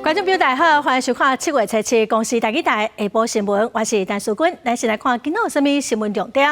观众朋友大家好，欢迎收看7月7日公司台语台下晡新闻，我是陈淑君，咱先来看今仔有甚物新闻重点。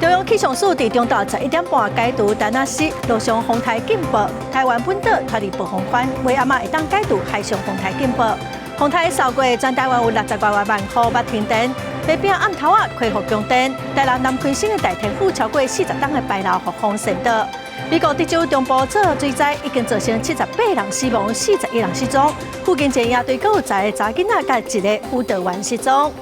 中央气象署伫中昼11点半解除丹那市陆上风台警报，台湾本岛脱离暴风圈，为暗暝会当解除海上风台警报。风台扫过全台湾有60多万户捌停电，北边暗头啊恢复供电，台南南昆省的大天府超过40栋的牌楼复风扇倒。美国德州中部做水灾已经造成78人死亡，41人失踪。附近一野对9歳的查囡仔甲一个辅导员失踪。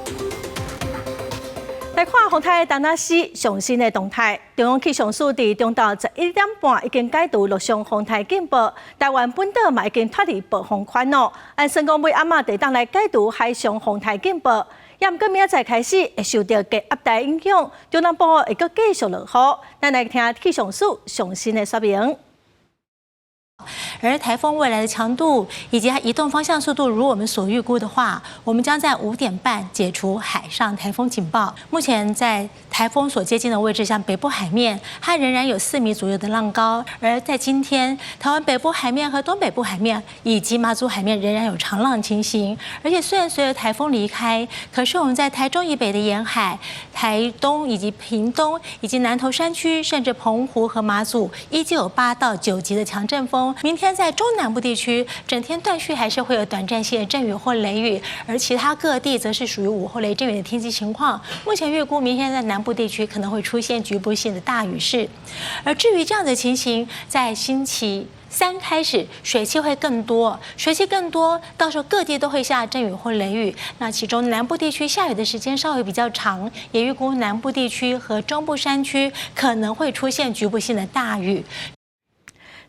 来看风台丹那市上新的动态，中央气象署伫中昼11点半已经解除陆上风台警报，台湾本岛嘛已经脱离暴风圈咯。按算讲，尾暗暝地当来解除海上风台警报。也毋过明仔载开始会受到低压带影响，中南部会阁继续落雨。咱来听气象署上新的说明。而台风未来的强度以及它移动方向速度，如我们所预估的话，我们将在5点半解除海上台风警报。目前在台风所接近的位置，像北部海面，它仍然有4米左右的浪高。而在今天，台湾北部海面和东北部海面以及马祖海面仍然有长浪情形。而且虽然随着台风离开，可是我们在台中以北的沿海、台东以及屏东以及南投山区，甚至澎湖和马祖，依旧有8到9级的强阵风。明天在中南部地区，整天断续还是会有短暂性的阵雨或雷雨，而其他各地则是属于午后雷阵雨的天气情况。目前预估明天在南部地区可能会出现局部性的大雨势，而至于这样的情形，在星期3开始，水汽会更多，到时候各地都会下阵雨或雷雨。那其中南部地区下雨的时间稍微比较长，也预估南部地区和中部山区可能会出现局部性的大雨。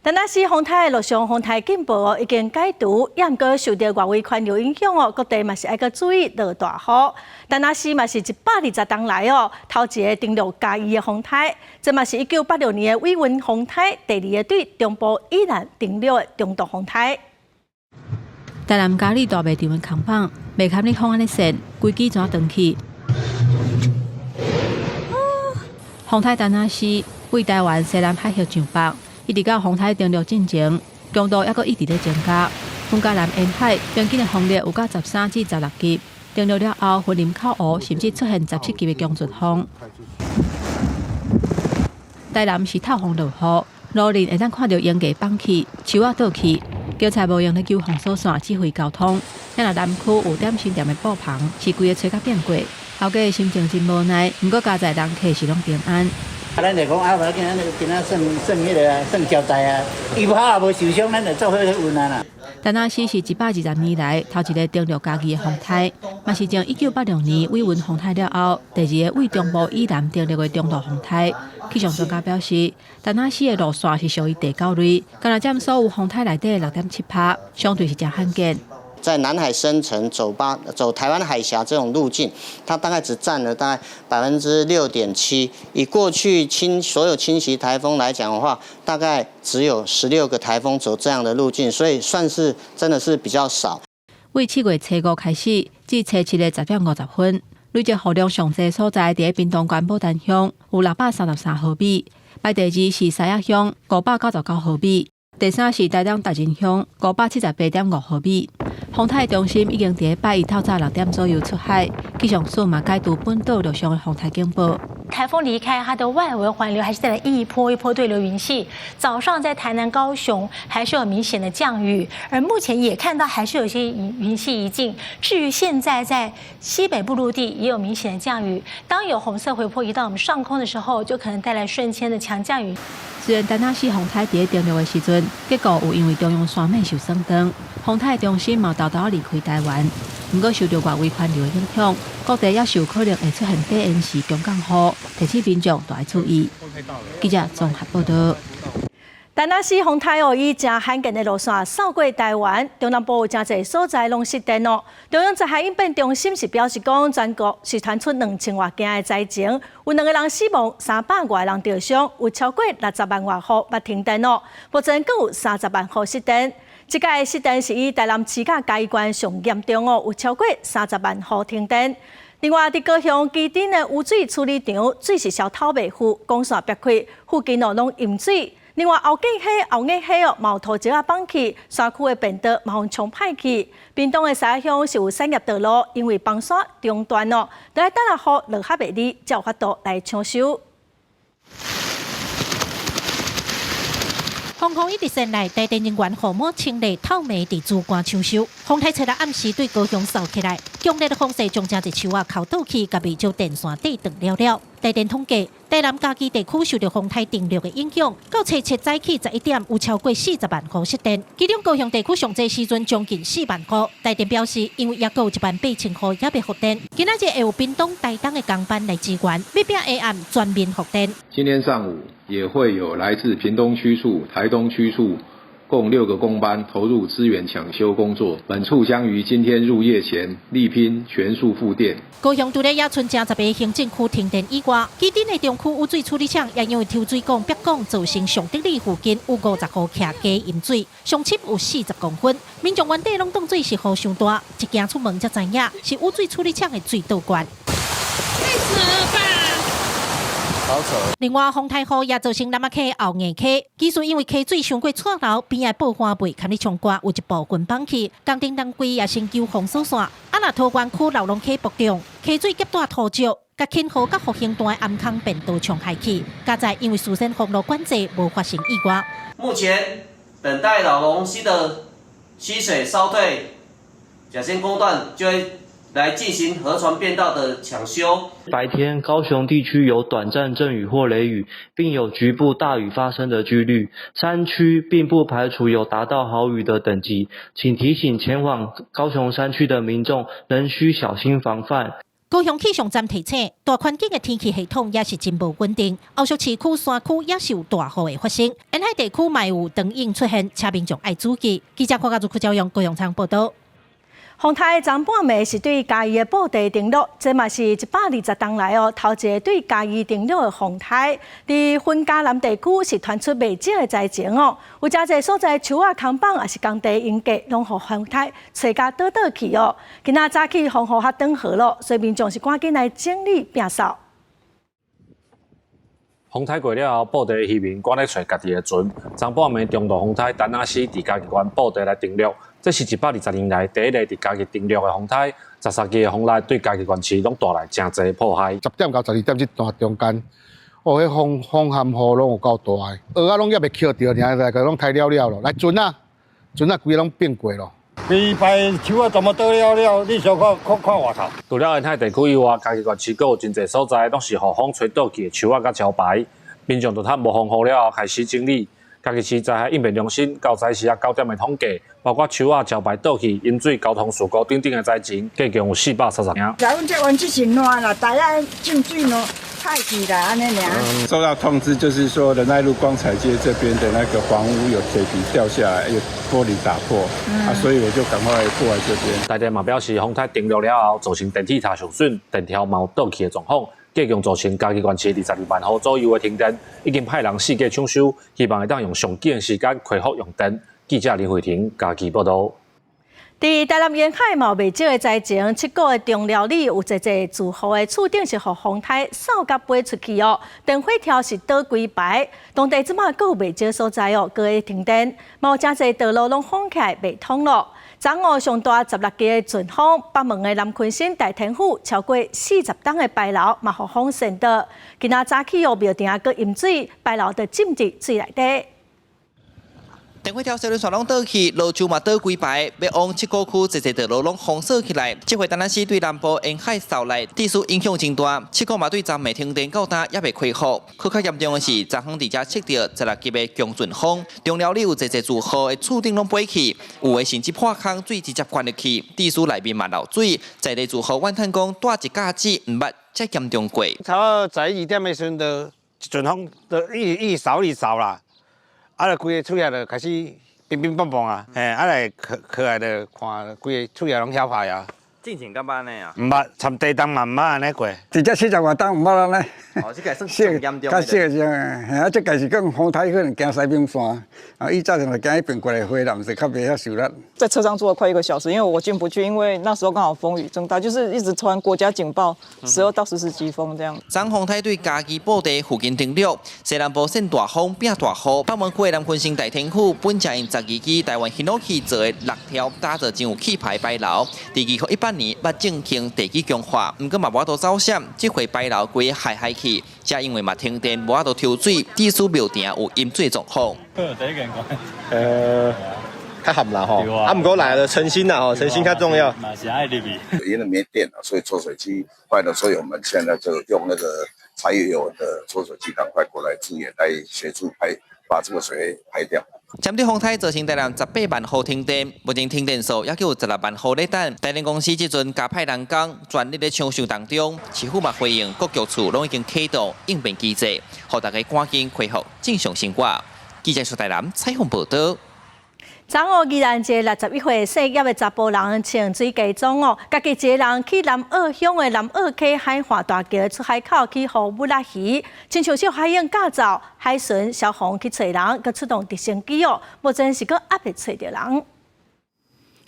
丹那市风台陆上风台警报已经解除，也毋过受到外围环流影响各地嘛是爱个注意落大雨。丹那市嘛是120栋来头一个登陆嘉义的风台，这嘛是1986年的伟云风台第2个对中部以南登陆的中度风台。台南嘉义大卖场的空棒，未堪你风安尼线，规矩怎断去？风台丹那市为台湾西南海峡上北。一直到风台登陆进前，强度还阁一直在增加。风加南沿海平均的风力有到13至16级，登陆了后，云林口湖甚至出现17级的强阵风。台南是透风落雨，路人会当看到烟架放起、树仔倒去，叫菜无用咧救防锁线指挥交通。咱南区有点心店的布棚是规个吹甲变过，后家的心情真无奈，不过家在人客是拢平安。咱就讲啊，今仔算迄个算交代啊，伊好也无受伤，咱就做伙去运啊啦。丹那市是120年来头一个登陆嘉义的风台，嘛是从1986年伟云风台了后，第2个为中部以南登陆的中度风台。气象专家表示，丹那市的路线是属于第9类，敢若占所有风台内底的6.7%，相对是真罕见。在南海深层走台湾海峡这种路径，它大概只占了大概6.7%。以过去所有侵袭台风来讲的话，大概只有16个台风走这样的路径，所以算是真的是比较少。为7月初5开始至初7的10点50分，累计雨量上济所在伫屏东县牡丹乡有633毫米，排第2是西雅乡599毫米，第3是台东达仁乡578.5毫米。风台中心已经伫拜1透早6点左右出海，气象署嘛解除本岛陆上的风台警报。台风离开，它的外围环流还是带来一波一波对流云系。早上在台南、高雄还是有明显的降雨，而目前也看到还是有一些云系移进。至于现在在西北部陆地也有明显的降雨，当有红色回波移到我们上空的时候，就可能带来瞬间的强降雨。虽然丹那市风台伫登陆的时阵，结果有因为中央山脉受损断，风台中心嘛偷偷离开台湾。不过受到外围环流的影响，各地也有可能会出现低温时强降雨，提醒民众多注意。记者综合报道。丹那市风台以真罕见的路线扫过台湾，中南部有真侪所在拢失电中央灾害应变中心是表示讲，全国是传出2000多件的灾情，有2个人死亡，300多人受伤，有超过60万外户捌停电目前更有30万户失电。这届失电是以台南市甲嘉义县上严重有超过30万户停电。另外，伫高雄基丁的污水处理场水是消透袂赴，光线别开，附近拢淹水。另外，后日起哦，毛头石啊放弃，山区的便道马上冲歹去。屏东的西乡是有产业道路，因为崩山中断哦，就要等下雨落较袂利，才有法度来抢修。风雨一直前来，台电人员护摩清理透明伫主管抢修。风台车来暗时对高雄扫起来，强烈的风势将正一树啊扣倒去，甲未少电线底断了了。台电统计，台南嘉义地区受到风台电力的影响，到初7早起11点有超过40万户失电，其中高雄地区上济时阵将近4万户。台电表示，因为也有18000户也未复电，今仔日会有屏东、台东的工班来支援，要拼下暗全面复电。今天上午也会有来自屏东区处、台东区处共6个工班投入支援抢修工作，本处将于今天入夜前力拼全数复电。高雄除了也剩10个行政区停电以外，基顶的中区污水处理厂也因为抽水管壁管造成上德里附近有50户徛加饮水，上深有40公分。民众原地拢当作是雨伤大，一行出门才知影是污水处理厂的水道管。太扯了吧！另外，风台雨也造成南仔溪、后硬溪，技术因为溪水上过错流，边的爆花袂堪哩冲挂，有一部分放弃。工程单位也先救封锁线。啊，若桃园区老龙溪北中，溪水急大土石，甲轻河甲复兴段的暗坑变道冲害去。加在因为事先封路管制，无发生意外。目前等待老龙溪的溪水稍退，甲线公段就会来进行河船变道的抢修。白天高雄地区有短暂阵雨或雷雨，并有局部大雨发生的几率。山区并不排除有达到豪雨的等级，请提醒前往高雄山区的民众仍需小心防范。高雄气象站提醒，大环境的天气系统也是真无稳定，后续市区、山区也是有大雨的发生。沿海地区嘛有灯影出现，请民众爱注意。记者郭家族用高雄场报道。风台昨半暝是对嘉义的布袋登陆，这嘛是120冬来哦头一个对嘉义登陆的风台。伫分嘉南地区是传出未少的灾情哦，有真侪所在树啊、空板也是工地因价，拢互风台吹甲倒去哦。今仔早起风雨较长好咯，所以民众是赶紧来整理摒扫。风台过了后，布袋渔民赶咧找家己的船。昨半暝中度风台丹仔市伫嘉义县布袋来登陆。这是120年来第一个伫嘉义登陆的风台，13支的风力对嘉义县市拢带来真侪破坏。10点到12点这段中间，迄风含雨拢有够大个，蚵仔拢也未捡到，尔来个拢太了了咯。来船啊，规个拢变过咯。规排树啊，全部倒了，你小看外头。除了沿海地区以外，嘉义县市阁有真侪所在，拢是互风吹倒去的树啊甲桥牌。民众在趁无风雨了后开始整理。嘉义市灾害应变中心到早时9点的统计，包括树啊、桥牌倒去、饮水、交通事故等等的灾情，计共有430件。在阮这湾这是烂啦，大家进水咯，太起来安尼尔。收到通知，就是说仁爱路光彩街这边的那个房屋有铁皮掉下来，有玻璃打破，所以我就赶快过来这边。台电嘛表示，风台登陆了后，造成电梯塔受损、电条嘛有倒去的状况。计共造成嘉义县市22万户左右的停电，已经派人4架抢修，希望会当用上紧的时间恢复用电。记者林慧婷嘉义报道。伫台南沿海嘛未少的灾情，7股的中寮里有一住户的厝顶是互风台扫甲飞出去哦，电火条是倒规排，当地即马阁有未少所在哦，阁会停电，嘛有真侪道路拢封起来未通咯。昨午上大16级的阵风，北门的南昆新大天府超过40栋的牌楼嘛互风渗到。今仔早起哦，庙埕啊，阁淹水，牌楼就浸伫水内底。电火条小轮线拢倒去，路柱嘛倒规排，要往7股区一道路拢封锁起来。这回台南市对南部沿海扫来，地势影响真大。7股嘛对昨暝停电到今也未恢复。更较严重的是，昨昏伫遮测到16级的强阵风，中寮里有一住户的厝顶拢飞去，有的甚至破空，水直接灌入去，地势内面嘛漏水。在地住户怨叹讲，带一架子唔捌遮严重过。差不多12点的时阵，就阵风就一扫啦。啊！就规个厝仔就开始乒乒乓乓啊，啊来去来就看规个厝仔拢晓坏啊。之前敢捌呢啊？唔捌，参地动嘛唔捌安尼过。直接40外档唔捌啦呢。哦，这个算上严重较小只，啊，这个是讲风台可能行西边山，啊，伊早上就行一边过来回来，毋是较袂遐受力。在车上坐了快1个小时，因为我进不去，因为那时候刚好风雨正大，就是一直传国家警报，12到14级风这样。张风台对家己布地附近登陆，西南部现大风变大雨，北门区南昆新大天府本正因12支台湾巡逻器做的6条搭着真有气派摆楼，第2018年捌正经地基强化，毋过嘛无法度走险，这回摆楼规海去，才因为嘛停电无法度抽水，地处庙埕有淹水状况。第一件较含啦吼，毋过来了诚心啦吼，诚心较重要。嘛是爱入去。因为没电了，所以抽水机坏了，所以我们现在就用那个柴油的抽水机赶快过来支援，来协助把这个水排掉。针对风台造成台南18万户停电，目前停电数也有16万户在等。台电公司这阵加派人工，全力在抢修当中。市府嘛回应，各局处拢已经启动应变机制，让大家赶紧恢复正常生活。记者苏台南采访报道。昨午宜兰一个61岁姓叶的查甫人穿水鸡装家己一个人去南澳乡的南澳溪海化大桥出海口去捕母拉鱼，亲像小海鹰驾照，海巡消防去找人，佮出动直升机目前是佮还未找到人。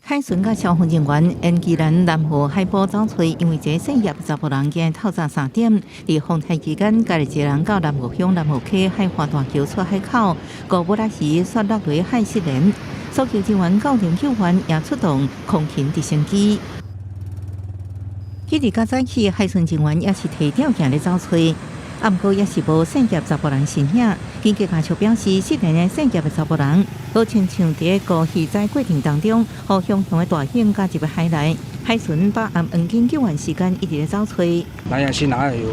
海巡甲消防人员沿宜兰南河海坡走找，因为一个姓叶的查甫人今日透早3点，伫风台期间，家己一个人到南澳乡南澳溪海化大桥出海口，捕母拉鱼摔落落海失联。搜救人员到场救援，也出动空勤直升机。迄日较早起，海巡人员也是提吊行咧走找，啊，毋过也是无姓叶查甫人身影。经过查询表示，失联的姓叶的查甫人，好亲像伫个渔载过程当中，互熊熊的大型加入海内。海巡把暗黄金救援时间一直咧走找。南洋溪南岸有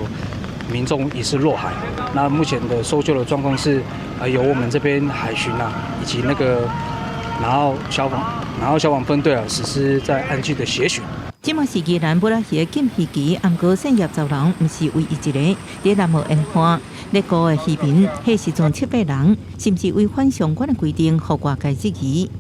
民众疑似落海，那目前的搜救的状况是，由我们这边海巡以及那个。然后消防分队实施在岸际的协寻。即嘛是宜兰布拉鱼的禁渔期，毋过姓叶查人毋是唯一一个，伫南澳沿岸咧捕的渔民，迄时阵7、8人，甚至违反相关的规定，互外界质疑。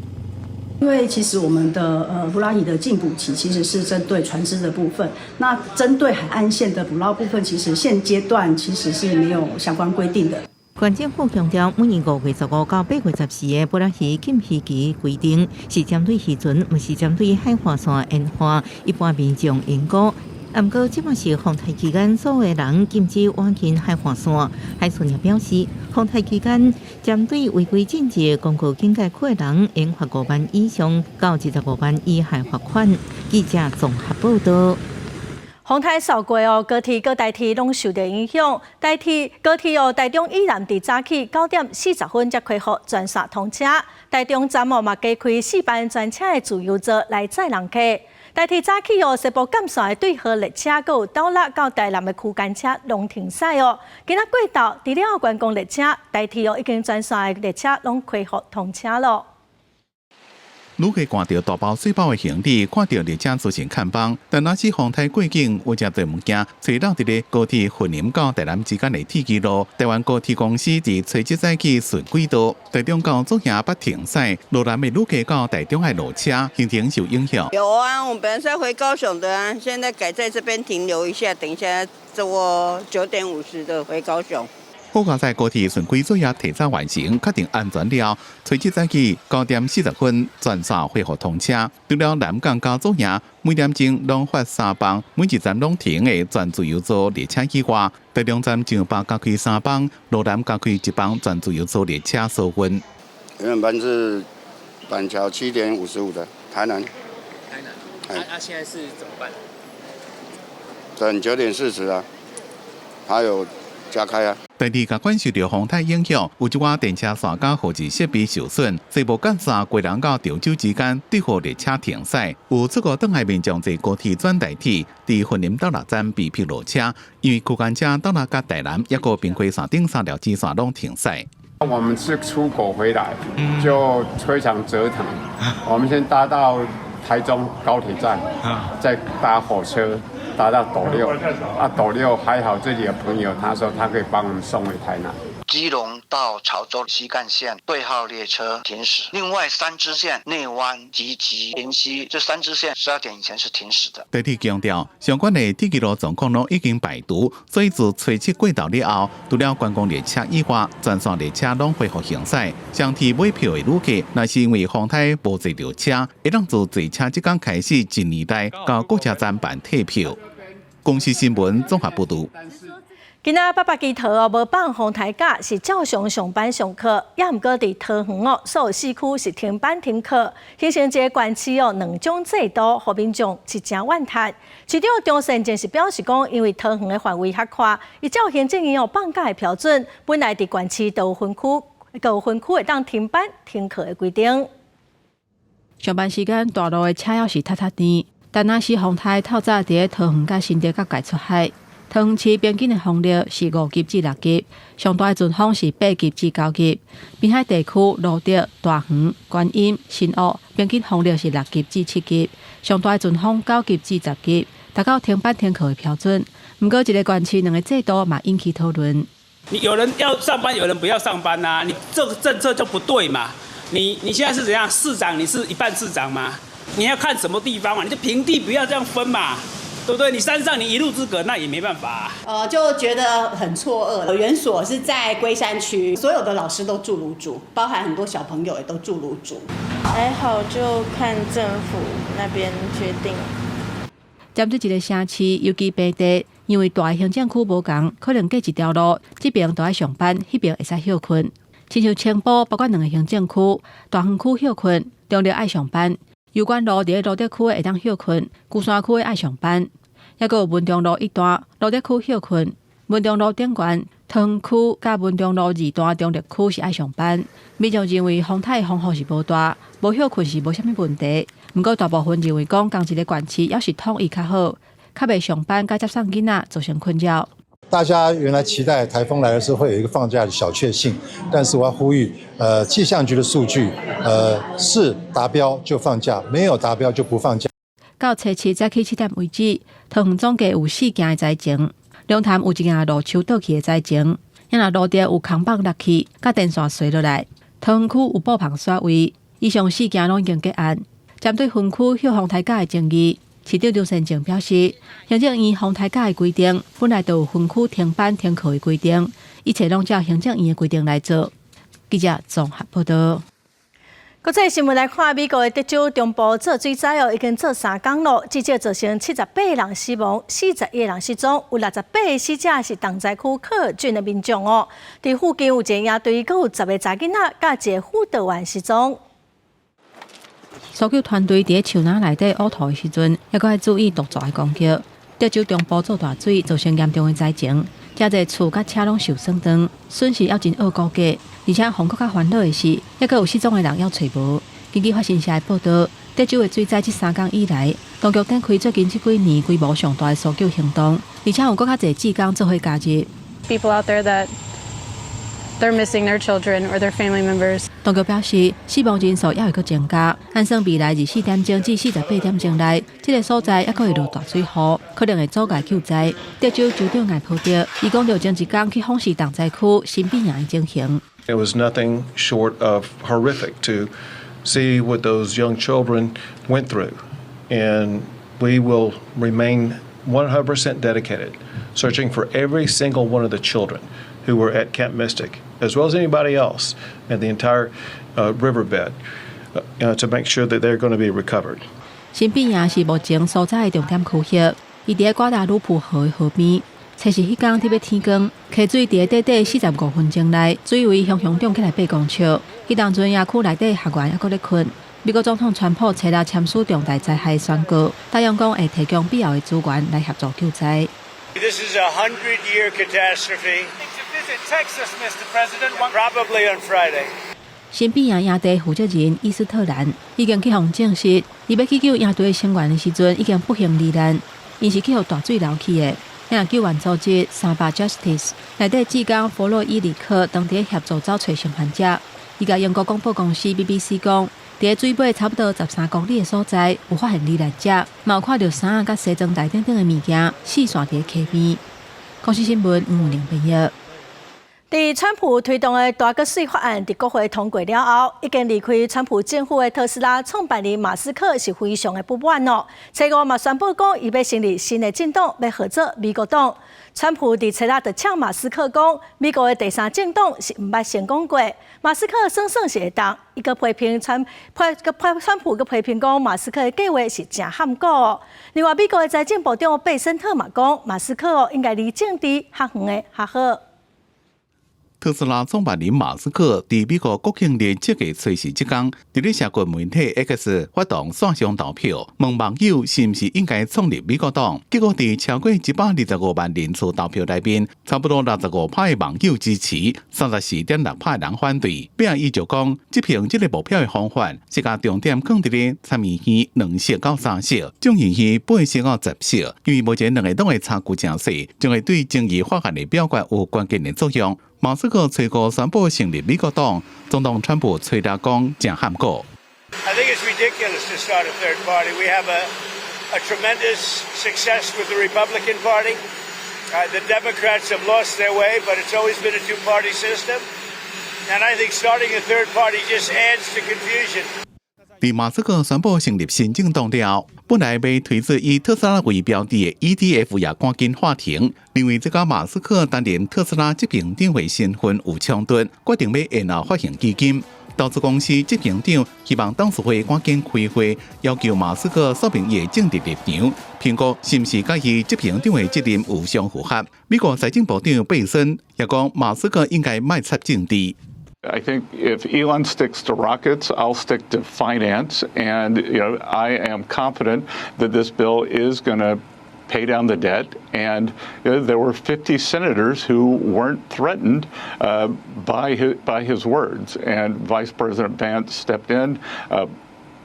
因为其实我们的捕捞鱼的禁捕期其实是针对船只的部分，那针对海岸线的捕捞部分，其实现阶段其实是没有相关规定的。县政府强调，每年5月15到8月14的捕捞鱼禁渔期规定，是针对渔船，毋是针对海岸线沿岸一般民众因果。毋过，即嘛是风台期间，所有的人禁止往近海岸线。海巡也表示，风台期间针对违规禁止公告警戒区的人，应罚5万以上到25万以下罚款。记者综合报道。风台扫过高铁各台铁拢受到影响。高铁台中依然伫早起9点40分才恢复全线通车。台中站嘛加开4班专车的自由座来载人客。台铁早起西部干线的对河列车，佮有斗六到台南的区间车拢停驶今仔过道除了观光列车，台铁已经全线的列车拢恢复通车了。旅客看到大包小包的行李，看到列车出现看板，但若是风台过境，有真侪物件找到伫咧高铁云林到台南之间的铁轨路。台湾高铁公司伫初7早起顺轨道，台中到左营捌停驶，路南的旅客到台中的落车，行程受影响。有啊，我们本来是要回高雄的啊，现在改在这边停留一下，等一下坐9点50的回高雄。好在高铁顺轨作业提早完成，确定安全了。初7早起9点40分，全线恢复通车。除了南港到左营，每点钟拢发3班，每一站拢停的全自由座列车以外，台中站上北加开3班，路南加开1班全自由座列车收运。原本班是板桥7点55的，台南。现在是怎么办？等9点40啊，还有加开啊。第二甲管受到风台影响，有一寡电车线甲后置设备受损，西部干线贵人到潮州之间对河列车停驶，有出国倒来民众坐高铁转台铁，伫云林斗六站被迫落车，因为区间车斗六甲台南一个平溪线顶3条支线拢停驶。我们是出国回来，就非常折腾。我们先搭到台中高铁站，再搭火车。搭到斗六，斗六还好，这里的朋友他说他可以帮我们送回台南。基隆到潮州西干线对号列车停驶，另外3支线内湾、集集、平溪这3支线12点以前是停驶的。地铁强调，相关的铁路状况拢已经排除，所以自初7过道了后，除了观光列车以外，全线列车拢恢复行驶。上天买票的旅客，若是因为风台无坐到车，会当自坐车即天开始1年内到各车站办退票。公司新闻综合报道。今仔800支桃哦，无放红台架，是照常上班上课，也毋过伫桃园哦，所有市区是停班停课，形成一个管区哦2种制度，互民众是真怨叹。市长张善政是表示讲，因为桃园的范围较宽，依照行政院哦放假的标准，本来伫管区都有分区会当停班停课的规定。上班时间大路的车钥匙塌甜，但若是风台透早伫桃园甲新店角界出海。桃园市边境的风力是5级至6级，上大的阵风是8级至9级。滨海地区罗德、大园、观音、新屋边境风力是6级至7级，上大的阵风9级至10级，达到停班停课的标准。不过，一个县市2个制度嘛引起讨论。你有人要上班，有人不要上班呐、你这个政策就不对嘛？你现在是怎样？市长你是一半市长嘛？你要看什么地方嘛？你就平地不要这样分嘛。对不对？你山上你一路之隔，那也没办法、就觉得很错愕。园所是在龟山区，所有的老师都住入住，包含很多小朋友也都住入住。还好，就看政府那边决定。针对一个城市，尤其平地，因为大的行政区无同，可能隔一条路，这边都爱上班，那边会使休困。亲像青埔，包括2个行政区，大园区休困，中立爱上班。有关路伫罗德区会当休困，鼓山区爱上班，还佫有文中路1段罗德区休困，文中路顶悬桃园区甲文中路2段中立区是爱上班。民众认为风台风雨是无大，无休困是无啥物问题。不过大部分认为讲，同一个县市要是统一较好，较袂上班甲接送囡仔造成困扰。大家原来期待台风来的时候会有一个放假的小确幸，但是我要呼吁，气象局的数据，是达标就放假，没有达标就不放假。到初7早起7点为止，桃园总计有4件的灾情，龙潭有1件路树倒去的灾情，也若路地有空棒落去，甲电线垂落来。桃园区有布棚刷位，以上4件拢已经结案。针对分区休风台架的争议，市长张善政表示，行政院风台架的规定本来就有分区停班停课的规定，一切拢照行政院的规定来做。记者综合报道。国际新闻来看，美国的德州中部做水灾哦，已经做3天了，至少造成78人死亡，41人失踪，有68个死者是重灾区靠近的民众哦。伫附近有一个野队，佫有10个查囡仔，甲一个辅导员失踪。搜救团队伫树林内底挖土的时阵，还佫要注意毒蛇的攻击。德州中部做大水，造成严重的灾情，遮侪厝甲车拢受损长，损失要真恶估计。而且韩国较烦恼的是，还佫有失踪的人要找无。根据发新社的报道，德州的水灾这3天以来，当局展开最近这几年规模上大的搜救行动，而且有佫较侪志工做伙加入。People out there that they're missing their children or their family members. 当局表示，死亡人数也会佫增加，按算未来24点钟至48点钟内，这个所在还佫会落大水雨，可能会阻碍救灾。德州州长艾普德，伊讲着前一天去访视重灾区新变营的情形。It was nothing short of horrific to see what those young children went through, and we will remain 100% dedicated, searching for every single one of the children who were at Camp Mystic, as well as anybody else in the entire riverbed, to make sure that they're going to be recovered. 新变营是目前所在的重点区域，伊伫瓜达鲁普河的河边。测试迄天特别天光，溪水伫短短45分钟内，水位向涨起来8公尺。迄当阵野区内底学员还佫咧困。美国总统川普采了签署重大灾害宣告，答应讲会提供必要的资源来协助救灾。This is a 100-year catastrophe. To visit Texas, Mr. President, probably on Friday. 新变营营地负责人伊斯特兰已经去互证实，伊要去救营队成员的时阵已经不幸罹难，因是去互大水流去的。因救援组织300 Justice 内底志工弗洛伊里克当地协助找找生还者。伊甲英国广播公司 BBC 讲，伫水尾差不多13公里的所在有发现罹难者，嘛有看到衫甲西装袋等等的物件四散伫溪边。公司新闻吴玲编译。在川普推动的大个税法案在国会通过了后，已经离开川普政府的特斯拉创办人马斯克是非常的不满哦。初五嘛宣布讲，伊要成立新的政党，要合作美国党。川普伫初六就呛马斯克讲，美国的第三政党是毋捌成功过。马斯克算是会当，伊个批评川普个批评讲，马斯克的计划是真含糊哦。另外，美国的财政部长贝森特嘛讲，马斯克应该离政治较远的较好。特斯拉创办人马斯克在美国国庆日这个随时之间，在咧社群媒体 X 发动线上投票，问网友是毋是应该创立美国党。结果在超过125万人次投票内面，差不多65%的网友支持，34.6%人反对。并伊就讲，执行这个目标的方法是将重点放伫咧参议院2席到3席，众议院8席到10席，因为目前两个党的差距真细，将会对争议法案的表决有关键的作用。马斯克初五宣布成立美国党，总统川普吹打讲真含糊。I think it's ridiculous to start a third party. We have a tremendous success with the Republican Party. The Democrats have lost their way, but it's always been a two-party system. And I think starting a third party just adds to confusion. 在马斯克宣布成立新政党了，本来被推出以特斯拉为标的的 ETF 也赶紧法庭，认为这个马斯克担任特斯拉执行长的身份有冲突，决定要延后发行基金。投资公司执行长希望董事会赶紧开会，要求马斯克说明伊的政治立场，评估是不是甲伊执行长的责任有相符合。美国财政部长贝森也讲，马斯克应该卖插政治。I think if Elon sticks to rockets, I'll stick to finance, and I am confident that this bill is going to pay down the debt. And there were 50 senators who weren't threatened by his words, and Vice President Vance stepped in.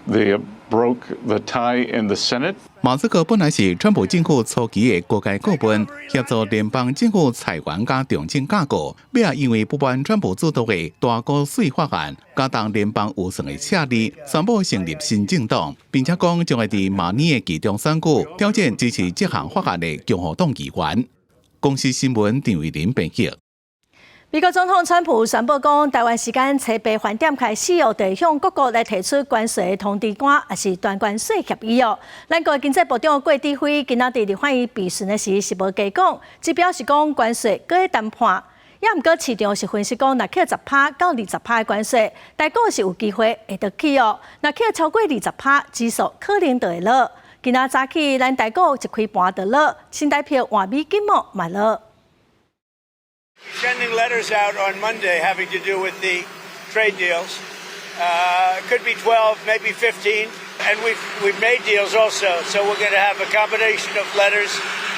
They broke the tie in the Senate. 马斯克本来是川普政府初期的国家顾问，协助联邦政府裁员加重整架构，也因为不满川普主导的大个税法案，加重联邦预算的设立，宣布成立新政党，并且讲将会在明年的其中选举挑战支持这项法案的共和党议员。公司新闻张伟林编辑。美国总统川普宣布讲，台湾时间初8饭点开始哦，得向各国来提出关税通知单，也是断关税协议哦。咱国经济部长郭志辉今仔日伫翻译备询的时是无加讲，只表示讲关税搁在谈判。也毋过市场是分析讲，若起10%到20%的关税，台股是有机会会得起哦。若起超过20%，指数可能就会落。今仔早起，咱台股一开盘就落，新台票换美金嘛嘛落。Sending letters out on Monday having to do with the trade deals. Could be 12, maybe 15. And we've made deals also. So we're going to have a combination of letters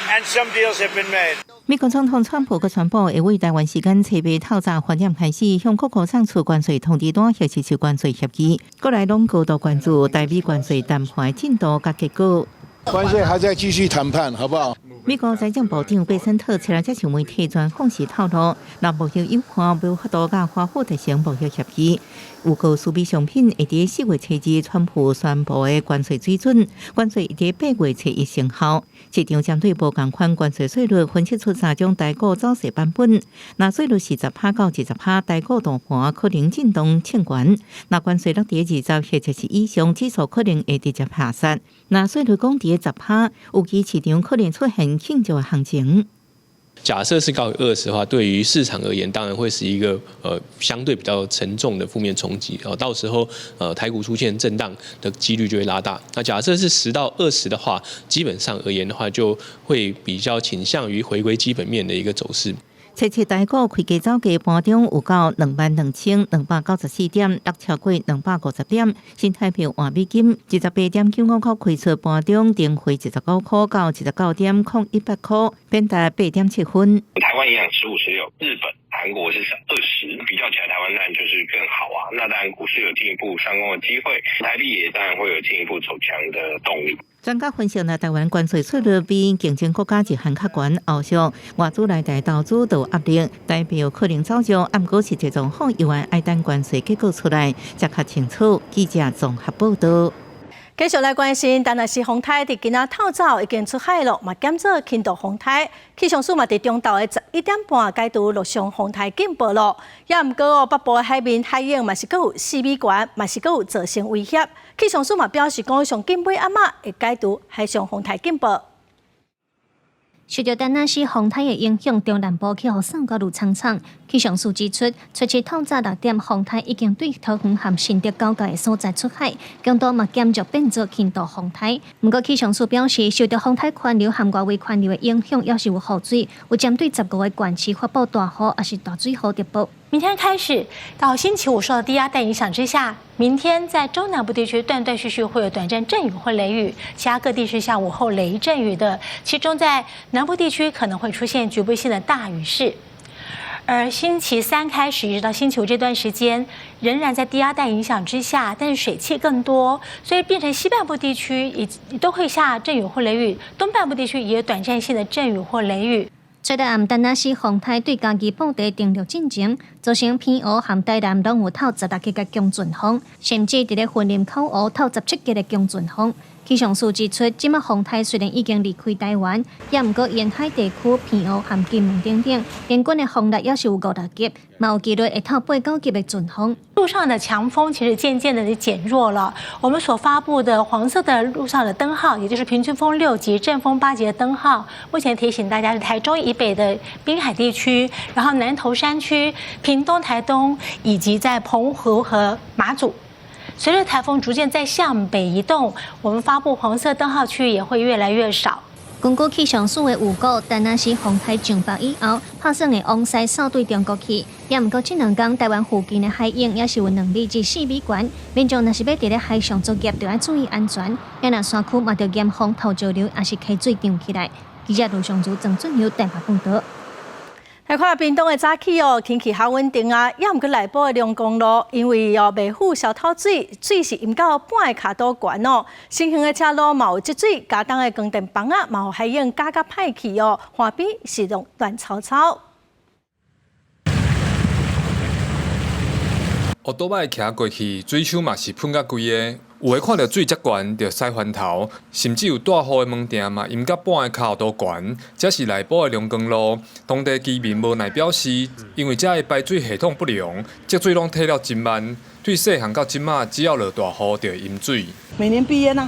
and some deals have been made. 美国总统川普佮宣布会为台湾时间初8透早饭点开始，向各国送出关税通知单，或是收关税协议。国内拢高度关注台美关税谈判的进度佮结果。关税还在继续谈判，好不好？美国财政部长贝森特前来接受媒体专访时透露，若贸易友好无法度甲华府达成贸易协议，有高输美商品会伫4月初2川普宣布的关税水准，关税会伫8月初1生效。市场针对无共款关税税率分析出3种台股走势版本，若税率是10%到20%，台股大盘可能震动欠悬；若关税落伫20或者是以上，指数可能会直接下杀。若税率降伫10%，有期市场可能出现庆祝的行情。假设是高于20的话，对于市场而言，当然会是一个相对比较沉重的负面冲击哦。到时候台股出现震荡的几率就会拉大。那假设是10到20的话，基本上而言的话，就会比较倾向于回归基本面的一个走势。初七台股开价走价盘中有到22294点，落超过250点，新台币换美金18.95块开出盘中定回19块到19.01块，变达8.7分。台湾一样15、16，日本、韩国是20，比较起来台湾当然就是更好啊。那当然股市有进一步上攻的机会，台币也当然会有进一步走强的动力。专家分析了台湾关税税率比竞争国家一项较悬，后续外资来台投资都有压力，代表可能走弱。不过是这种后以外，爱等关税结果出来才较清楚。记者综合报道。继续来关心，但若是风台伫今仔透早已经出海了，嘛减做轻度风台。气象署嘛伫中昼的11点半解除陆上风台警报咯。也毋过哦，北部的海面海涌嘛是阁有4米悬，嘛是阁有造成威胁。气象署嘛表示讲，上近尾暗仔会解除海上风台警报。受到丹那西风台的影响，中南部气候送高如苍苍。气象署指出，初七透早6点，风台已经对桃园和新竹交界的所在出海，强度嘛减弱变做轻度风台。不过气象署表示，受到风台环流和外围环流的影响，也是有雨水，有针对15个县市发布大雨还是大水雨特报。明天开始到星期五受到低压带影响之下，明天在中南部地区断断续续会有短暂阵雨或雷雨，其他各地是下午后雷阵雨的，其中在南部地区可能会出现局部性的大雨势。而星期三开始一直到星期五这段时间，仍然在低压带影响之下，但是水汽更多，所以变成西半部地区也都会下阵雨或雷雨，东半部地区也有短暂性的阵雨或雷雨。吹到暗丹那西风台对家己布地定入进前，造成偏湖和台南拢有透16级的强阵风，甚至伫咧云林口湖透17级的强阵风。气象署指出，即麦风台虽然已经离开台湾，也毋过沿海地区偏湖和金门等等，平均的风力也是有50级，嘛有机会会透8、9级的阵风。路上的强风其实渐渐的减弱了。我们所发布的黄色的路上的灯号，也就是平均风6级、阵风8级的灯号，目前提醒大家是台中以北的滨海地区，然后南投山区、屏东、台东以及在澎湖和马祖。随着台风逐渐在向北移动，我们发布黄色灯号区域也会越来越少。根据气象署的预告，但若是风台上北以后，拍算会往西扫对中国去。也毋过这2天台湾附近的海涌也是有2米至4米悬，民众若是要伫咧海上作业，就要注意安全。也若山区嘛，要严防头潮流，也是溪水涨起来。记者卢尚祖、郑俊尧台北报道。来看屏东的早起哦，天气较稳定啊，也毋过内部的龙江路，因为未赴小透水，水是淹到半个骹肚悬哦。新兴的车路嘛有积水，加当的光电房啊，嘛有海涌加甲歹去哦，岸边是乱草草。乌多摆骑过去，水手嘛是喷甲规个。有诶看到水遮悬，着驶翻头，甚至有大雨诶门店嘛，淹到半个骹都悬。这是内部诶龙江路，当地居民无奈表示，因为遮诶排水系统不良，积水拢退了真慢，对细汉到今仔，只要落大雨就会淹水。每年必淹啊，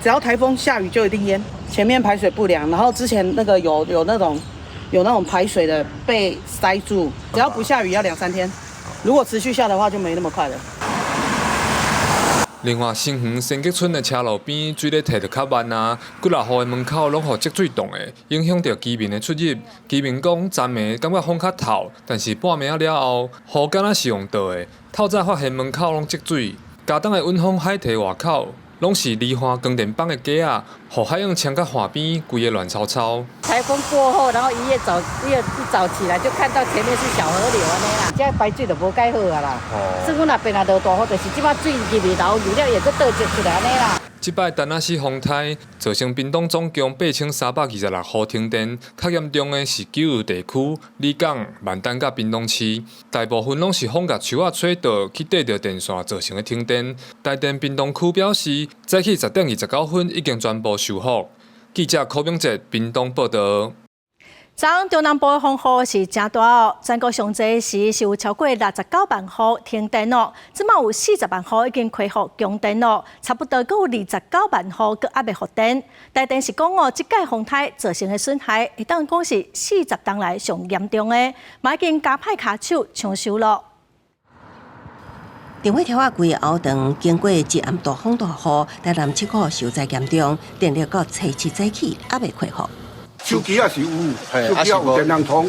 只要台风下雨就一定淹。前面排水不良，然后之前那个有那种排水的被塞住，只要不下雨要2、3天，如果持续下的话就没那么快了。另外，新园新吉村的车路边水咧摕得较慢啊，几落户的门口拢互积水冻的，影响到居民的出入。居民讲，昨暝感觉风较透，但是半暝了后，雨敢若是用倒的。透早发现门口拢积水，家当的温风海堤外口拢是离岸光电房的架啊，互海涌冲到岸边，规个乱糟糟。台风过后，然后一早起来就看到前面是小河流安尼啦，这排水就无介好啊啦。政府那边也落大雨，就是即摆水入去流入了，也搁倒积出来安尼啦。即摆丹那市风台造成屏东总共8326户停电，较严重的是九二地区、李港、万丹甲屏东市，大部分拢是风甲树仔吹倒去缀着电线造成的停电。台电屏东区表示，早起10点29分已经全部修复。记者柯明哲屏东报道。昨昏中南部的风雨是真大哦，全国上济时是有超过69万户停电哦，即卖有40万户已经恢复供电哦，差不多阁有29万户阁还未复电。台电是讲哦，即届风台造成的损害，会当讲是40当来上严重的，嘛已经加派卡手抢修了。电火条啊，规个后长经过一暗大风大雨，台南7号受灾严重，电力到初7早起还未恢复。手机也是有，手机也有电能通，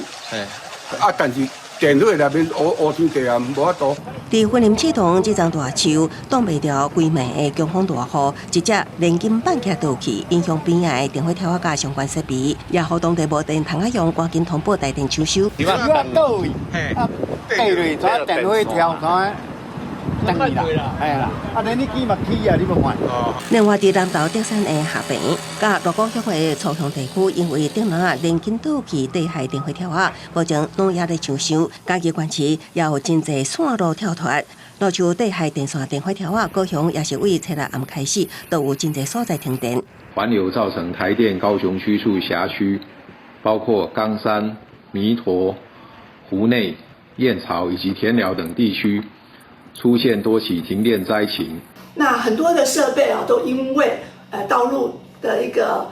但是电火内面乌天地啊，无法度。伫云林启同这场大树挡袂了规暝的强风大雨，一只连根板徛倒去，影响边仔的电火条甲相关设备，也好当地无电通用，赶紧通报台电抢修。你倒位，对对，抓电火条看。等你啦，系啦，连你起嘛起啊，你无看。另外，伫南投德山的下边，甲罗港协会操场地区，因为顶人连根倒去地下电火条目前拢也咧抢修，家己关市也有真侪线路跳脱。路树底下电线电火条啊，高雄也是为初六暗开始，都有真侪所在停电。环流造成台电高雄区处辖区，包括冈山、弥陀、湖内、燕巢以及田寮等地区，出现多起停电灾情。那很多的设备啊，都因为道路的一个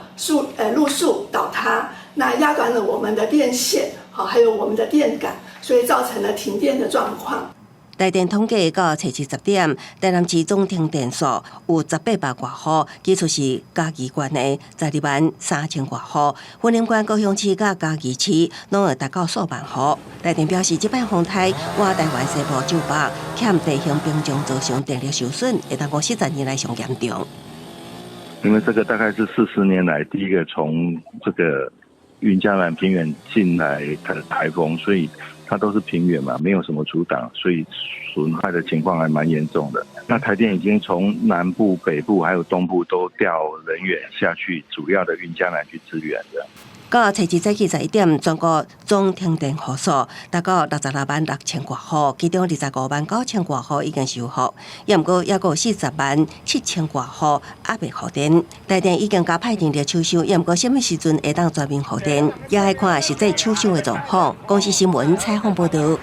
路树倒塌，那压断了我们的电线，好，还有我们的电杆，所以造成了停电的状况。台电统计到初7 10点，台南市总停电数有18万多户，其次是嘉义县的12万3000多户，云林县高雄市甲嘉义市拢会达到数万户。台电表示，这摆风台换台湾西部就北欠地形冰将造成电力受损，会当讲40年来上严重。因为这个大概是40年来第一个从这个云嘉南平原进来的台风，所以它都是平原嘛，没有什么阻挡，所以损害的情况还蛮严重的。那台电已经从南部、北部还有东部都调人员下去，主要的云嘉南去支援的。到初2早起11点，全国总停电户数达到66万6000多户，其中25万9000多户已经修复，也毋过也有40万7000多户还未复电。台电已经加派电力抢修，也毋过什么时阵会当全面复电，也要看实际抢修的状况。公司新闻采访报道。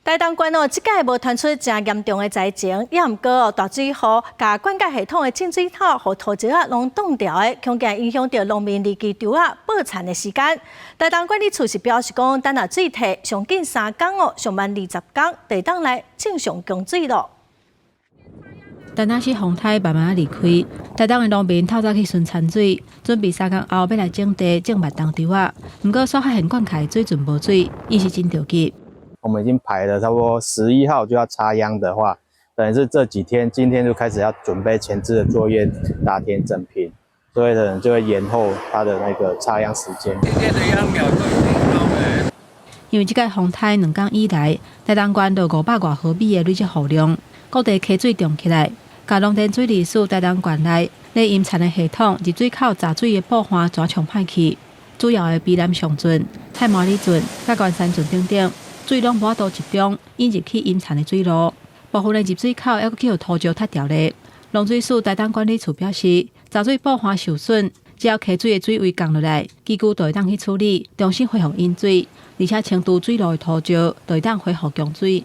台东县即届无传出真严重的灾情，也毋过大水河甲灌溉系统的进水塔和土石拢冻掉的，恐惊影响到农民离基稻报产的时间。台东管理处是表示讲，等下水退上紧3天上慢20天，就当来正常供水咯。但那是风台慢慢离开，台东的农民透早去巡产水，准备3天后要来种地种麦当稻啊。毋过所发现灌溉水准无水，伊是真着急。我们已经排了差不多11号就要插秧的话，等于是这几天，今天就开始要准备前置的作业，打田整平，所以可能就会延后它的那个插秧时间。今天的秧苗都已经到了。因为这届风台2天以来，台东县有500多毫米的累积雨量，各地溪水涨起来，甲农田水利署台东县内咧引产的系统入水口闸水的布环全冲歹去，主要的避南上圳、太麻里圳、甲关山圳等。水拢无法度集中引入去引产的水路，部分的入水口还去有土石塌掉咧。农水署台东管理处表示，闸水布环受损，只要溪水的水位降落来，基具就会当去处理，重新恢复引水，而且清除水路的土石就会当恢复供水。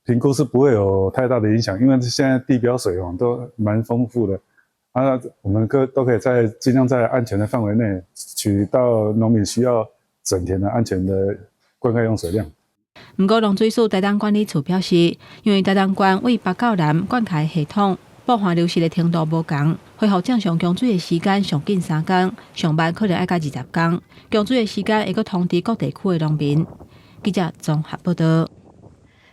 评估是不会有太大的影响，因为现在地表水网都蛮丰富的，我们都可以尽量在安全的范围内取到农民需要整田的安全的灌溉用水量。不过，农水署台东管理处表示，因为台东县为北到南灌溉系统布环流失的程度无同，恢复正常供水的时间上紧3天，上慢可能要加20天。供水的时间会搁通知各地区的农民。记者综合报道。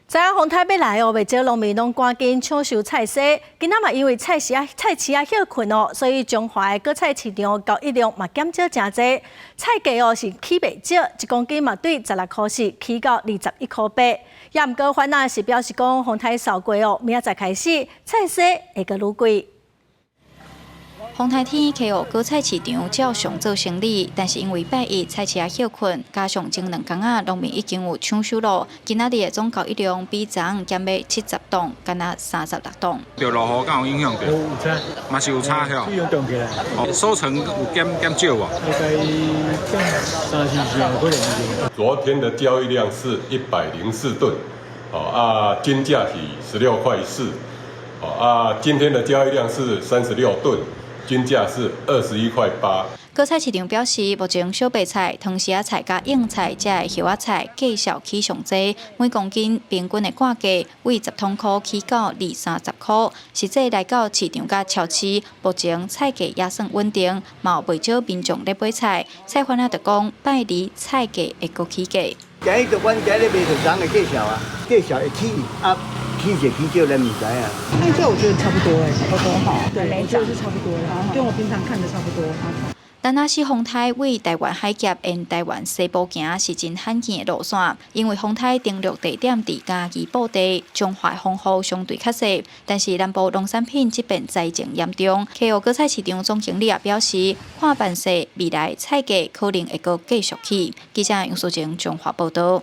知影风台要来哦，袂少农民拢赶紧抢收菜色。今仔嘛因为菜市休困哦，所以中华的果菜市场交易量嘛减少真侪。菜价哦是起袂少，1公斤嘛对16块4起到21块8。也毋过，反正是表示讲风台扫过哦，明仔载开始菜色会搁愈贵。风台天气予果菜市场照常做生意，但是因为拜一菜市休困，加上前2天农民已经有抢收咯，今仔日的总交易量比昨昏减要70吨，干那36吨。着落雨，敢有影响着？有差，嘛是有差晓。收成有减少无？大概可能。昨天的交易量是104吨，金价是16块4，今天的交易量是36吨。均价是21块8。果菜市场表示，目前小白菜、汤匙仔菜、甲硬菜、这的叶仔菜价销起上济，每公斤平均的挂价为10通块起到20-30块。实际来到市场甲超市，目前菜价也算稳定，嘛有袂少民众咧买菜。菜贩仔就讲，拜二菜价会阁起价。今日就阮今日卖就涨的介绍啊，介绍会起起少咱唔知啊。那这我觉得差不多都好，对，我觉得是差不多的，跟我平常看的差不多。但那是风台为台湾海峡沿台湾西部行是真罕见的路线，因为风台登陆地点伫嘉义布地，中华风雨相对较细，但是南部农产品这边灾情严重。KO果菜市场总经理也表示，看办势未来菜价可能会阁继续起。记者杨淑晴中华报道。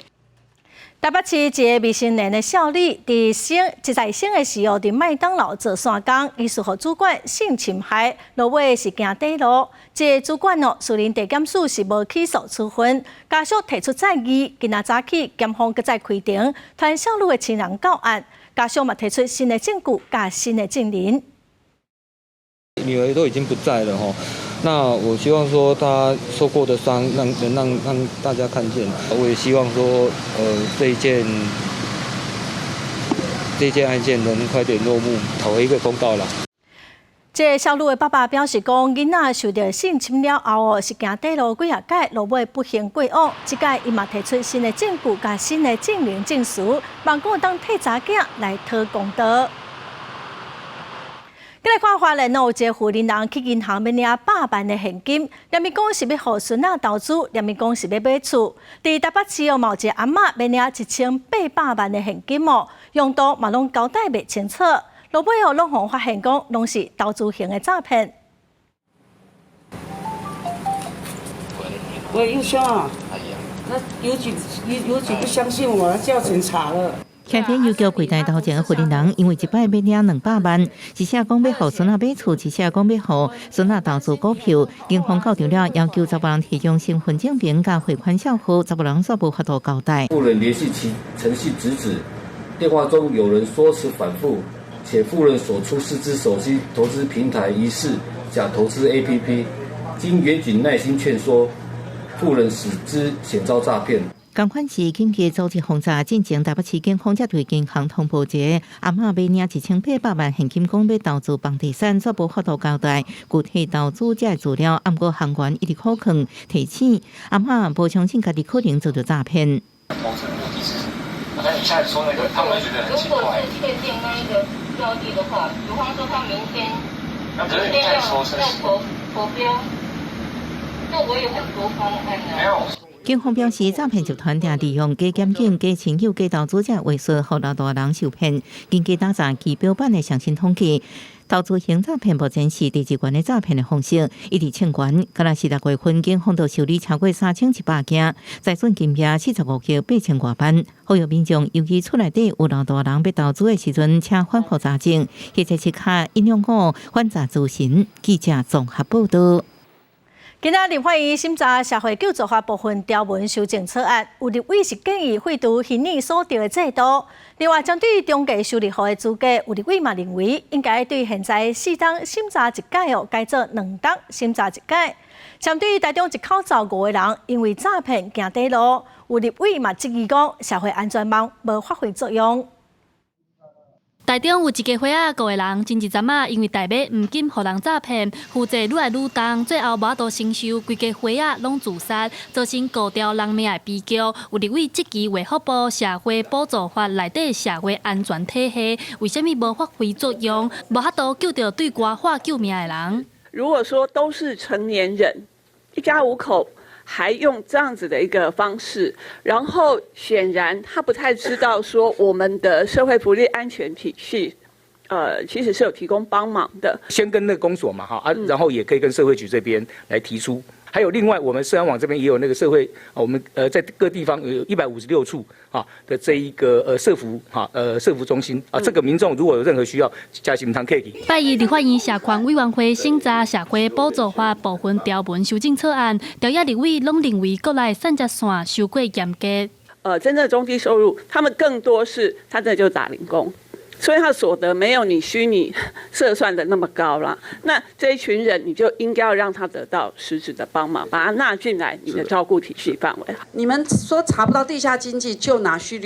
台北市一个未成年的少女，在生的时候，伫麦当劳做散工，疑似互主管性侵害，落尾是行底路。这个主管士林地检署是无起诉处分，家属提出再议，今仔早起检方搁再开庭，传少女的亲人告案，家属嘛提出新的证据加新的证人。女儿都已经不在了哈。那我希望说他受过的伤能让大家看见，我也希望说这一件案件能快点落幕，讨一个公道啦。这少女的爸爸表示讲，囡仔受到性侵了后是行底路几啊届，落尾不幸过往。这届伊嘛提出新的证据加新的证人证词，望讲当替查囝来讨公道。再来看花莲有一个富人人去银行要领100万的现金，连咪讲是要互孙仔投资，连咪讲是要买厝。伫台北市有一个阿嬷要领1800万的现金用途嘛拢交代袂清楚，落尾拢互发现讲拢是投资型的诈骗。喂，佑兄啊，那邮局不相信我，叫警察了。客厅邮局柜台头前的富人人，因为一摆要领200万，一写讲要互孙仔买厝，一写讲要互孙仔投资股票。警方到场了，要求查某人提供身份证明甲汇款账户，查某人煞无法度交代。富人联系其诚信直指，电话中有人说辞反复，且富人所出示之手机投资平台疑似假投资 APP， 经员警耐心劝说，富人使之险遭诈骗。同款是紧急组织轰炸，进前台北市警方才对银行通报一个阿嬷要领1800万现金，讲要投资房地产，却无法度交代具体投资这资料，不过行员一直口劝提醒阿嬷无相信家己可能遭到诈骗。某种目的是什么？那你现在说那个，他们会觉得很奇怪。如果是确定那一个标的的话，比方说他明天要投标，那我有很多方案啊。没有。警方表示，诈骗集团定利用假检警、假亲友、假投资者为说，互老大人受骗。根据打造其标版的详细统计，投资型诈骗目前是第一关的诈骗的方式，一直清关。今仔是6月份，警方就受理超过3100件，财损金额45亿8000多万。呼吁民众，尤其厝内底有老大人要投资的时阵，请反复查证，或者是卡165反诈咨询。记者综合报道。今仔日欢迎审查社会救助法部分条文修正草案，有立委是建议废除现年所定的制度。另外，针对中介受理后的资格，有立委嘛认为应该对现在4档审查一届改做2档审查一届。相对台中一口罩5个人因为诈骗行底路，有立委嘛质疑讲社会安全网无发挥作用。台中有一家伙仔，5个人前一阵因为大马唔禁互人诈骗，负债愈来愈重，最后无法度承受，规家伙仔拢自杀，造成高条人命的悲剧。有立委质疑卫福部社会补助法内底社会安全体系，为什么无发挥作用，无法度救到对外化救命的人？如果说都是成年人，一家5口。还用这样子的一个方式，然后显然他不太知道说我们的社会福利安全体系，其实是有提供帮忙的。先跟那个公所嘛哈然后也可以跟社会局这边来提出。还有另外，我们社安网这边也有那个社会，我们在各地方有156处的这一个社福社福中心这个民众如果有任何需要，加心堂可以。拜一立法院社权委员会审查社会补助法部分条文修正草案，条约立委拢认为国内产值线受过严格。真正的中低收入，他们更多是他真的就是打零工。所以他所得没有你虚拟设算的那么高啦。那这一群人，你就应该要让他得到实质的帮忙，把他纳进来你的照顾体系范围。你们说查不到地下经济，就拿虚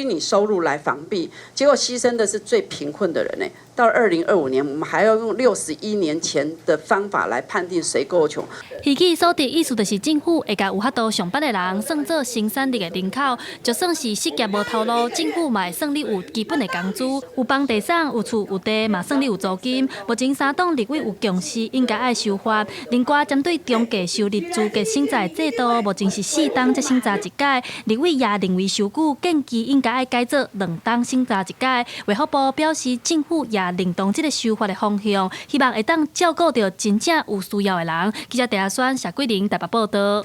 拟收入来防避，结果牺牲的是最贫困的人呢。到2025年，我们还要用61年前的方法来判定谁够穷。预计所得意思就是政府会甲有法度上班的人算作生产力的人口，就算是失业无头路，政府嘛会算你有基本的工资，有房地产、有厝有地嘛算你有租金。目前3党立委有共识，应该爱修法。另外，针对中介收入资格审查制度，目前是4党才审查一届，立委也认为修久，建议应该爱改做2党审查一届。卫福部表示，政府也认同这个修法的方向，希望会当照顾到真正有需要的人。记者陈亚轩、谢桂玲台北报道。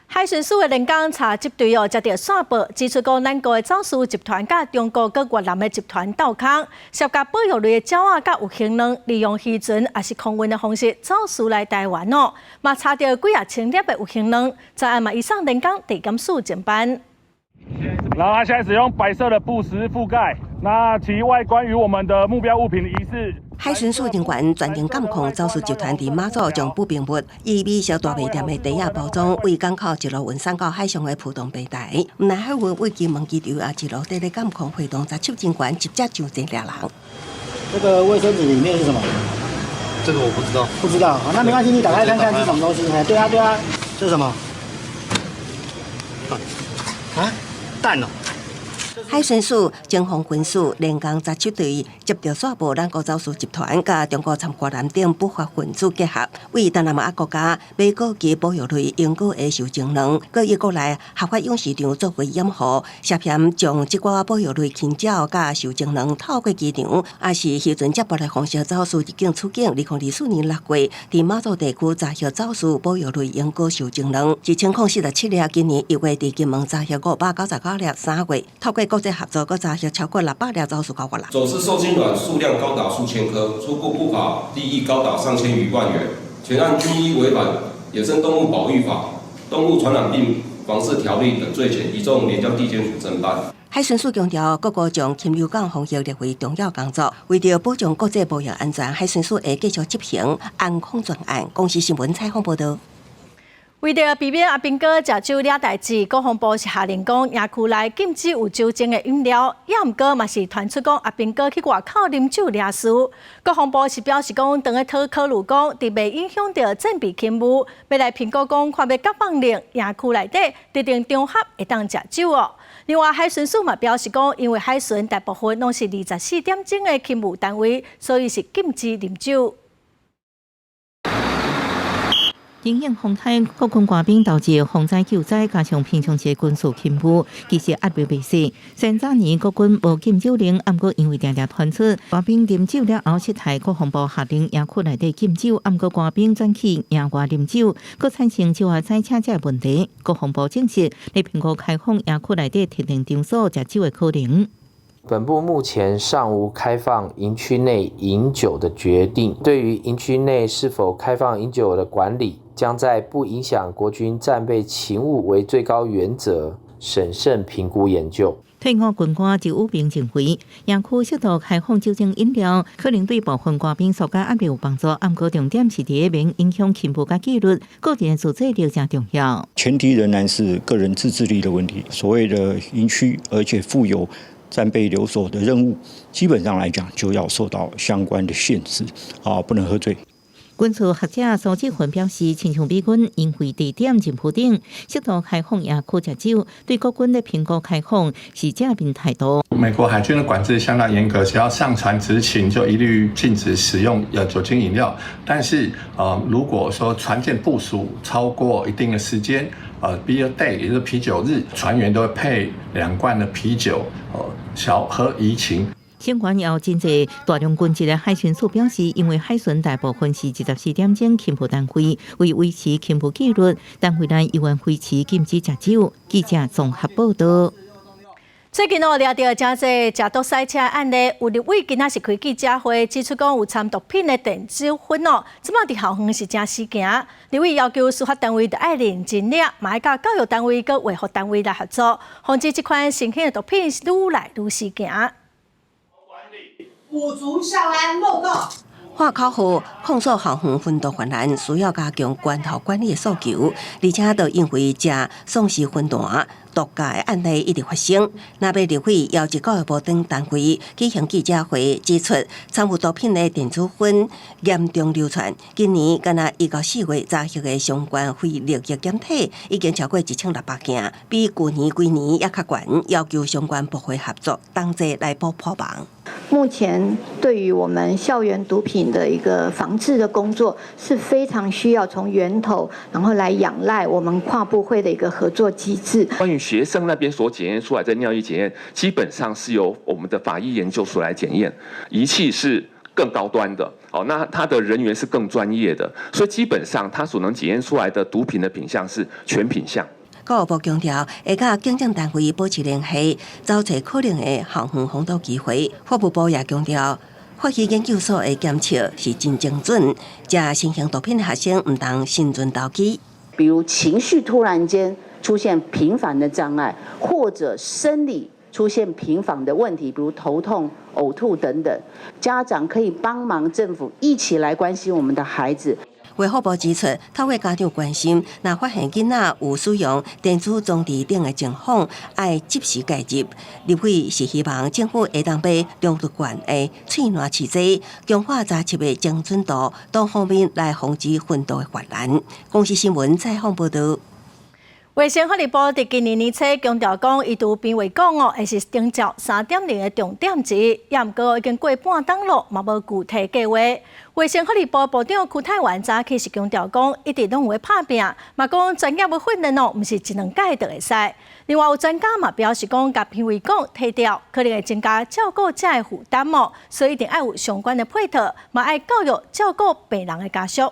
海巡署的联港查缉队接到线报，指出讲咱国的走私集团甲中国佮越南的集团斗空，涉及保育类的鸟仔甲有形能，利用渔船也是空运的方式走私来台湾哦。嘛查到几啊千粒的有形能，在案嘛移送联港地检署侦办。然后它现在使用白色的布石覆盖，那其外观与我们的目标物品的疑似。海巡署人员专程监控走私集团伫马祖将不明物以米小大卖店的袋仔包装，为港口一路运送到海上的浦东平台。南海运为金门机场也一路在咧监控活动，查手真悬，直接就这俩人。这个卫生纸里面是什么？这个我不知道。不知道，好，那没关系，你打开看看是什么东西。哎，对啊，对啊，这是什么？啊，蛋哦。海巡署、警方军署联港查缉队接到线报，咱国走私集团甲中国参越南等不法分子结合，为东南亚国家买高级保育类用果的受精卵，搁以国内合法用市场作为掩护，涉嫌将这寡保育类禽鸟甲受精卵透过机场，也是渔船接驳的方式走私入境出境。2024年6月，伫马祖地区查获走私保育类用果受精卵1047粒，今年1月伫金门查获599粒，3月透过国际合作，搁查获超过600粒走私到越南。走私受精卵数量高达数千颗，出过不法利益高达3000余万元。全案均依违反《野生动物保育法》、《动物传染病防治条例》等罪嫌，移送连江地检署侦办。海巡署强调，各国将禽流感防疫列为重要工作，为了保障国际保育安全，海巡署会继续执行安控专案。公司新闻采访报道。为了避免阿兵哥食酒惹代志，国防部是下令讲，野区内禁止有酒精的饮料。也毋过嘛是传出讲阿兵哥去外口啉酒惹事。国防部是表示讲，当个考虑讲，伫未影响到战备勤务，要来评估讲，看要解放令野区内底特定场合会当食酒哦。另外，海巡署嘛表示讲，因为海巡大部分拢是24点钟的勤务单位，所以是禁止啉酒。因应风台，各军官兵导致防灾救灾，加强平常时军事勤务，其实压力未细。先早年国军无禁酒令，毋过因为常常传出官兵啉酒了后失态，国防部下令野区内底禁酒，毋过官兵转去野外啉酒，佫产生酒后载车的问题。国防部证实，咧评估开放野区内底特定场所食酒的可能。本部目前尚无开放营区内饮酒的决定，对于营区内是否开放饮酒的管理，将在不影响国军战备勤务为最高原则，审慎评估研究。退伍军官就有兵认为，野区适度开放酒精饮料，可能对部分官兵疏解压力有帮助。毋过重点是伫免影响勤务甲纪律，个人自制力真重要。前提仍然是个人自制力的问题。所谓的营区，而且附有战备留守的任务，基本上来讲就要受到相关的限制，不能喝醉。军事学者苏志云表示，亲像美军因为地点真铺顶，适度开放野区食酒，对国军的评估开放是正面态度。美国海军的管制相当严格，只要上船执勤就一律禁止使用酒精饮料。但是如果说船舰部署超过一定的时间，beer day 也就是啤酒日，船员都会配2罐的啤酒，小喝怡情。相关也有真侪大量军职的海巡署表示，因为海巡大部分是24点钟勤务单位，为维持勤务纪律，单位内依然维持禁止食酒。记者综合报道。最近聊到真侪食毒赛车案例，有立委今仔是开记者会，指出讲有掺毒品的电子烟哦，即马伫校园是正事件。立委要求司法单位要认真了，嘛要甲教育单位佮卫福单位来合作，防止这款新兴的毒品愈来愈事件。补足校安漏洞。化考后控诉校园贩毒泛滥，需要加强管校管理的诉求，而且都因为食丧尸分弹毒驾的案例一直发生。那要立委要求教育部等单位举行记者会，指出掺有毒品的电子烟严重流传。今年敢若1到4月查获的相关非绿液检体已经超过1600件，比去年规年也较悬。要求相关部会合作，同齐来破网。目前对于我们校园毒品的一个防治的工作是非常需要从源头，然后来仰赖我们跨部会的一个合作机制。关于学生那边所检验出来的尿液检验，基本上是由我们的法医研究所来检验，仪器是更高端的，那它的人员是更专业的，所以基本上它所能检验出来的毒品的品项是全品项。教育部强调，会甲警政单位保持联系，找找可能的校园防毒机会。法务部也强调，法医研究所的检测是真精准，食新型毒品的学生唔当心存投机。比如情绪突然间出现频繁的障碍，或者生理出现频繁的问题，比如头痛、呕吐等等，家长可以帮忙政府一起来关心我们的孩子。卫福部指出，透过家长关心，若发现囡仔有使用电子装置等的情况，要及时介入。立委是希望政府会当把中毒管的喙暖试剂强化查缉的精准度，多方面来防止贩毒的发展。公视新闻采访报道。卫生福利部伫今年年初强调讲，伊毒边卫讲会是定照3.0的重点之一，也毋过已经过半冬咯，嘛无具体计划。卫生福利部部长邱泰源早起是强调讲，一直拢会拍拼，嘛讲专业的训练毋是一两届就会使。另外有专家嘛表示讲，甲边卫讲退掉，可能会增加照顾者的负担哦，所以一定要有相关的配套，嘛要教育照顾病人的家属。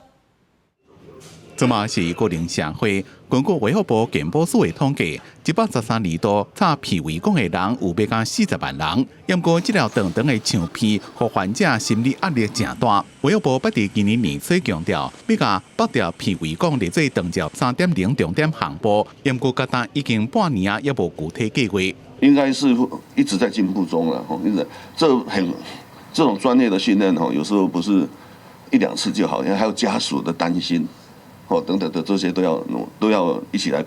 这嘛是个人社会。根据卫福部健保署的统计，113年度查鼻胃管的人有要到40万人。不过，这条长长的肠鼻，让患者心理压力真大。卫福部不伫今年年初强调，要把北调鼻胃管列做长照3.0重点项目。不过，高达已经半年也无具体计划。应该是一直在进步中了，这种专业的训练有时候不是1、2次就好，还有家属的担心。等等的这些都要一起来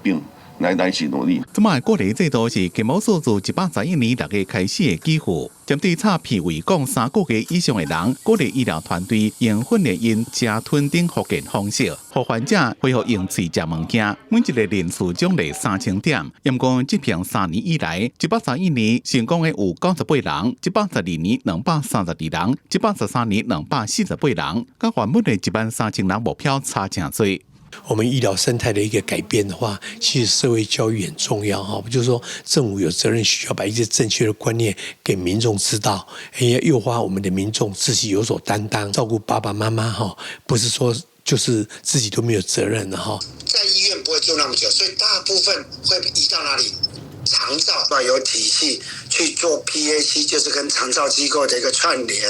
一起努力。这卖鼓励制度是健保署自111年6月开始的计划，针对查鼻胃管3个月以上的人，鼓励医疗团队用训练因吃吞等复健方式，让患者恢复用嘴食物件。每一个人次奖励3000点。不过，这平3年以来，131年成功的有98人，112年232人，113年248人，跟原本的13000人目标差真多。我们医疗生态的一个改变的话，其实社会教育很重要哈。就是说，政府有责任需要把一些正确的观念给民众知道，也要诱发我们的民众自己有所担当，照顾爸爸妈妈哈，不是说就是自己都没有责任的哈。在医院不会住那么久，所以大部分会移到哪里？长照要有体系去做 PAC， 就是跟长照机构的一个串联，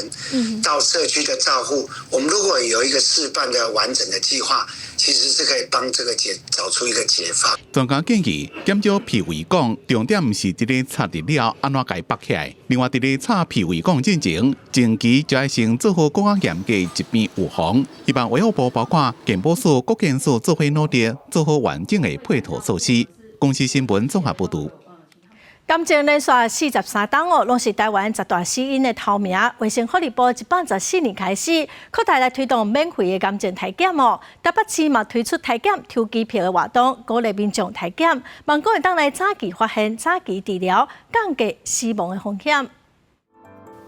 到社区的照护。我们如果有一个示范的完整的计划，其实是可以帮这个找出一个解方。专家建议，减少鼻胃管，重点是这个查得了安怎解绑起来。另外，在咧查鼻胃管之前，前期就要先做好更加严格疾病预防。希望卫福部包括健保署、国健署做伙努力，做好完整的配套措施。公视新闻综合报道。感情连续43档拢是台湾10大死因的头名。卫生福利部114年开始扩大来推动免费的感情体检哦。台北市嘛推出体检抽机票的活动，鼓励民众体检，望个人当来早期发现、早期治疗，降低死亡的风险。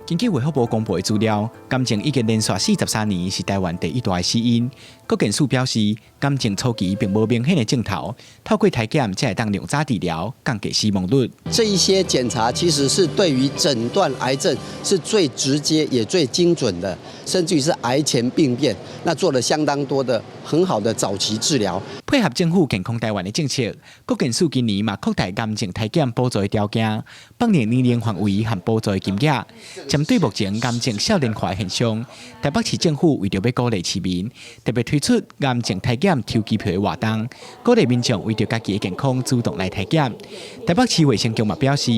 根据卫福部公布的资料，感情已经连续43年是台湾第一大的死因。国健署表示，感情初期并无明显的症头，透过体检才会当量早治疗，降低死亡率。这一些检查其实是对于诊断癌症是最直接也最精准的，甚至于是癌前病变，那做了相当多的很好的早期治疗。配合政府健康台湾的政策，国健署今年嘛扩大感情体检补助的条件，放年年龄范围和补助的金额。针对目前癌症少年化的现象，台北市政府为着要鼓励市民，特别推出癌症体检抽机票的活动，鼓励民众为着家己的健康主动来体检。台北市卫生局嘛表示，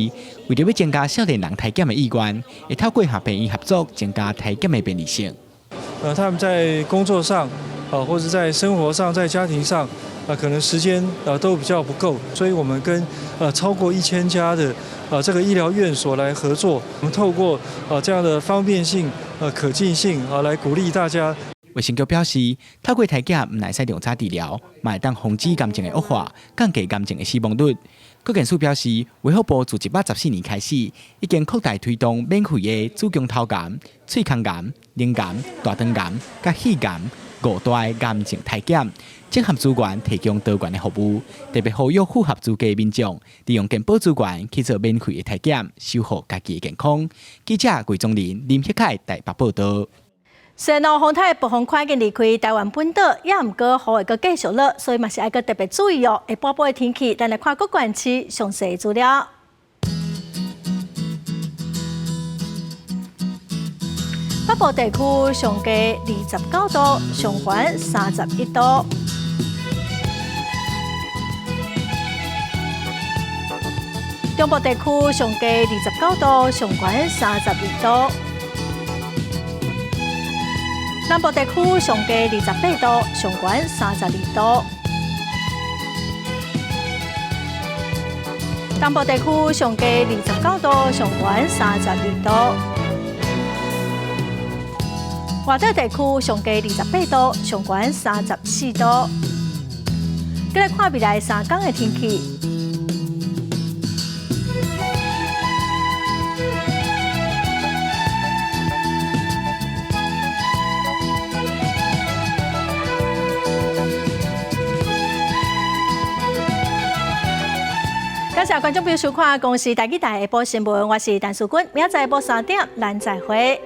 为着要增加少年人体检的意愿，会透过和病院合作，增加体检的便利性。他们在工作上，或者在生活上、在家庭上，可能时间都比较不够，所以我们跟超过1000家的这个医疗院所来合作，我们透过这样的方便性、可进性来鼓励大家。卫生局表示，透过体检唔乃使量早治疗，嘛会当防止癌症的恶化，降低癌症的死亡率。国健署表示，卫福部自114年开始，已经扩大推动免费的子宫头癌、喙腔癌、咽癌、大肠癌、甲肺癌5大癌症体检，整合资源提供多元的服务，特别呼吁符合资格的民众利用健保资源去做免费的体检，守护家己的健康。记者桂宗林、林希凯台北报道。虽然风台暴风快已经离开台湾本岛，也毋过雨会阁继续落，所以嘛是爱阁特别注意哦。下晡晡的天气，咱来看各县市详细资料。北部地区上低29度，上悬31度。中部地区上低29度，上悬32度。南部地区上低28度，上悬32度。东部地区上低29度，上悬32度。外岛地区上低28度，上悬34度。再来看未来3天的天气。感谢观众朋友收看《公视台记台下晡新闻》，我是陈淑君，明仔载下晡3点，咱再会。